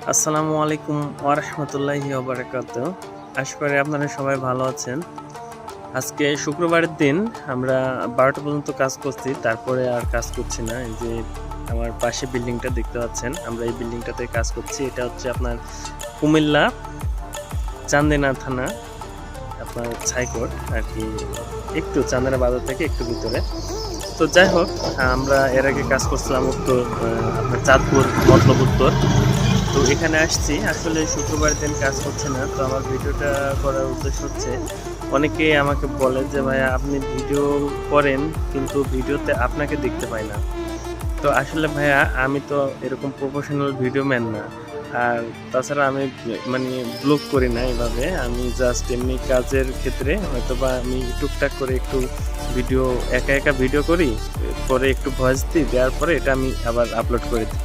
আসসালামু আলাইকুম ওয়া রাহমাতুল্লাহি ওয়া বারাকাতুহু। আশা করি আপনারা সবাই ভালো আছেন। আজকে শুক্রবারের দিন আমরা ১২টা পর্যন্ত কাজ করছি। তারপরে আর কাজ করছি না। এই যে আমার পাশে বিল্ডিংটা দেখতে পাচ্ছেন। আমরা এই বিল্ডিংটাতে কাজ করছি। এটা হচ্ছে আপনার কুমিল্লা চান্দিনা থানা, আপনার ছাইকোট আরকি, একটু চান্দিনা বাজার থেকে একটু ভিতরে। তো যাই হোক, আমরা এর আগে কাজ করছিলাম আপনার চাঁদপুর মতলব উত্তর। তো এখানে আসছি আসলে শুক্রবার দিন কাজ করছে না। তো আমার ভিডিওটা করার উদ্দেশ্য হচ্ছে, অনেকেই আমাকে বলে যে ভাইয়া আপনি ভিডিও করেন কিন্তু ভিডিওতে আপনাকে দেখতে পাই না। তো আসলে ভাইয়া আমি তো এরকম প্রফেশনাল ভিডিও ম্যান না। আর তাছাড়া আমি মানে ব্লগ করি না এভাবে। আমি জাস্ট এমনি কাজের ক্ষেত্রে হয়তোবা আমি টুকটাক করে একটু ভিডিও একা ভিডিও করি, পরে একটু ভয়েস দিই, দেওয়ার পরে এটা আমি আবার আপলোড করে দিই।